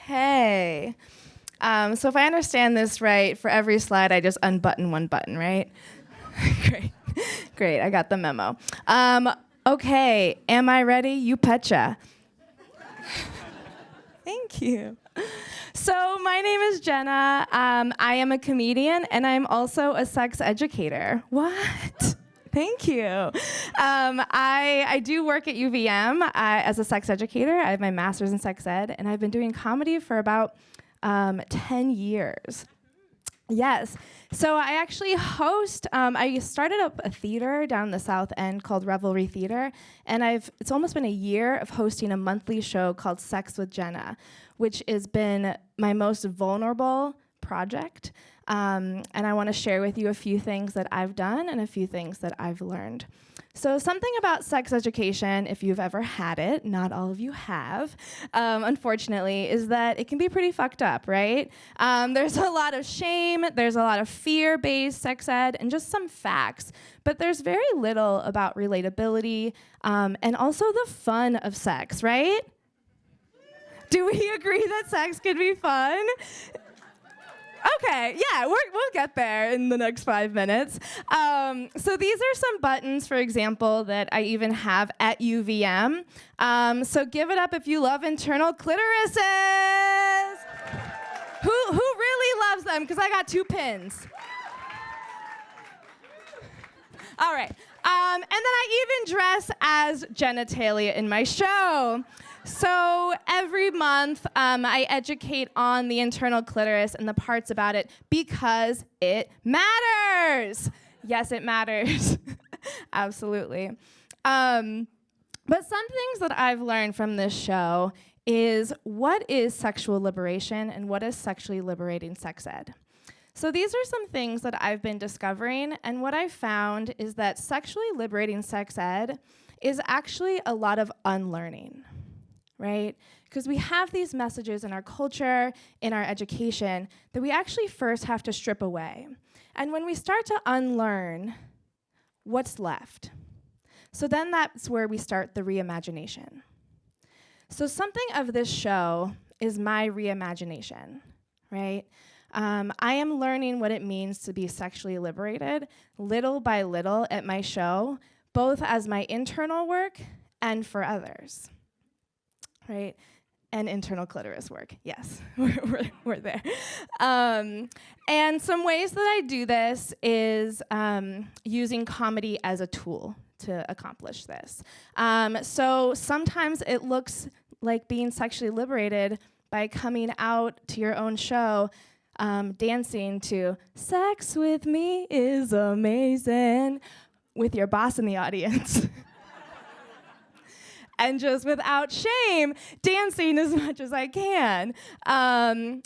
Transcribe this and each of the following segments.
Okay. So if I understand this right, for every slide, I just unbutton one button, right? Great. Great, I got the memo. Okay, am I ready? You petcha. Thank you. So my name is Jenna. I am a comedian, and I'm also a sex educator. What? Thank you. I do work at UVM as a sex educator. I have my master's in sex ed, and I've been doing comedy for about 10 years. Yes. So I actually host, I started up a theater down in the South End called Revelry Theater, and it's almost been a year of hosting a monthly show called Sex with Jenna, which has been my most vulnerable project. And I want to share with you a few things that I've done and a few things that I've learned. So something about sex education, if you've ever had it, not all of you have, unfortunately, is that it can be pretty fucked up, right? There's a lot of shame, there's a lot of fear-based sex ed, and just some facts. But there's very little about relatability and also the fun of sex, right? Do we agree that sex can be fun? Okay, yeah, we'll get there in the next 5 minutes. So these are some buttons, for example, that I even have at UVM. So give it up if you love internal clitorises. Who really loves them? Because I got 2 pins. All right. And then I even dress as genitalia in my show. So every month, I educate on the internal clitoris and the parts about it because it matters. Yes, it matters. Absolutely. But some things that I've learned from this show is what is sexual liberation and what is sexually liberating sex ed. So these are some things that I've been discovering, and what I found is that sexually liberating sex ed is actually a lot of unlearning. Right? Because we have these messages in our culture, in our education, that we actually first have to strip away. And when we start to unlearn, what's left? So then that's where we start the reimagination. So something of this show is my reimagination, right? I am learning what it means to be sexually liberated little by little at my show, both as my internal work and for others. Right, and internal clitoris work. Yes, we're there. And some ways that I do this is using comedy as a tool to accomplish this. So sometimes it looks like being sexually liberated by coming out to your own show, dancing to "Sex with Me is Amazing" with your boss in the audience. And just without shame, dancing as much as I can,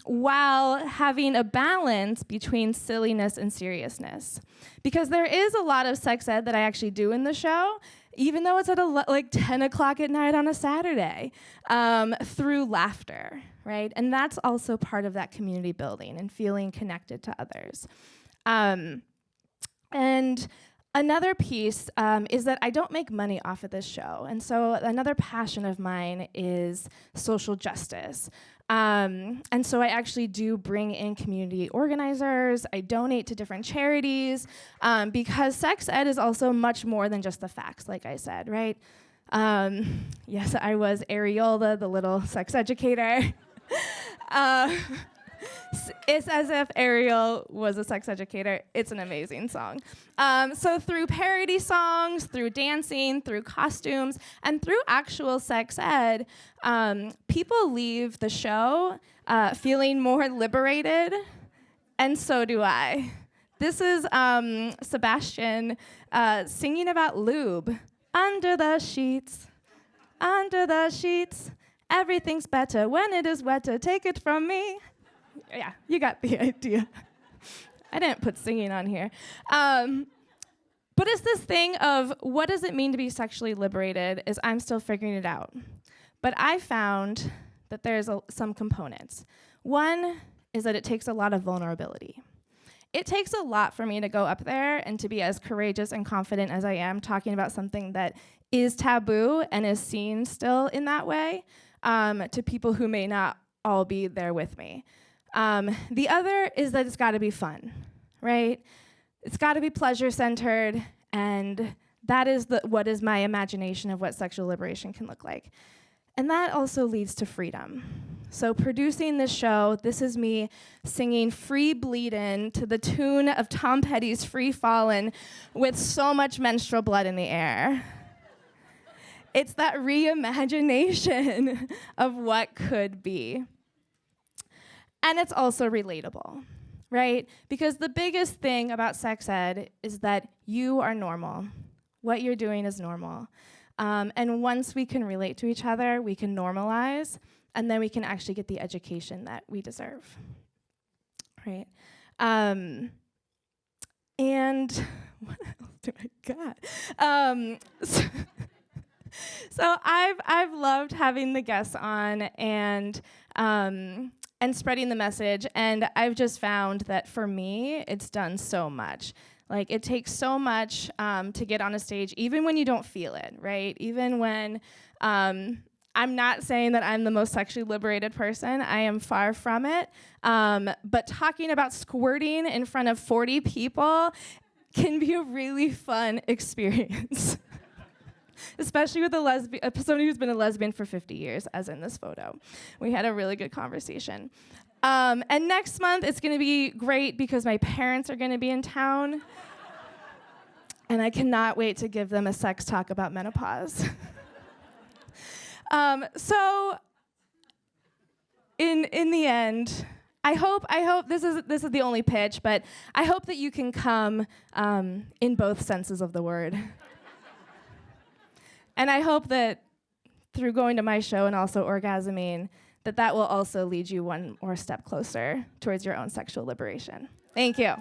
while having a balance between silliness and seriousness. Because there is a lot of sex ed that I actually do in the show, even though it's at like 10 o'clock at night on a Saturday, through laughter, right? And that's also part of that community building and feeling connected to others. And another piece is that I don't make money off of this show. And so another passion of mine is social justice. And so I actually do bring in community organizers. I donate to different charities because sex ed is also much more than just the facts, like I said, right? Yes, I was Areola, the little sex educator. It's as if Ariel was a sex educator. It's an amazing song. So through parody songs, through dancing, through costumes, and through actual sex ed, people leave the show feeling more liberated, and so do I. This is Sebastian singing about lube. Under the sheets, everything's better when it is wetter. Take it from me. Yeah, you got the idea. I didn't put singing on here. But it's this thing of what does it mean to be sexually liberated is I'm still figuring it out. But I found that there's some components. One is that it takes a lot of vulnerability. it takes a lot for me to go up there and to be as courageous and confident as I am talking about something that is taboo and is seen still in that way to people who may not all be there with me. The other is that it's got to be fun, right? It's got to be pleasure-centered, and that is what is my imagination of what sexual liberation can look like. And that also leads to freedom. So producing this show, this is me singing Free Bleedin' to the tune of Tom Petty's Free Fallin' with so much menstrual blood in the air. It's that reimagination of what could be. And it's also relatable, right? Because the biggest thing about sex ed is that you are normal. What you're doing is normal. And once we can relate to each other, we can normalize, and then we can actually get the education that we deserve, right? And what else do I got? So I've loved having the guests on and spreading the message, and I've just found that for me, it's done so much. Like, it takes so much to get on a stage, even when you don't feel it, right? Even when I'm not saying that I'm the most sexually liberated person. I am far from it. But talking about squirting in front of 40 people can be a really fun experience. Especially with somebody who's been a lesbian for 50 years, as in this photo. We had a really good conversation. And next month, it's going to be great because my parents are going to be in town. And I cannot wait to give them a sex talk about menopause. So, in the end, I hope this is the only pitch, but I hope that you can come in both senses of the word. And I hope that through going to my show and also orgasming, that will also lead you one more step closer towards your own sexual liberation. Thank you.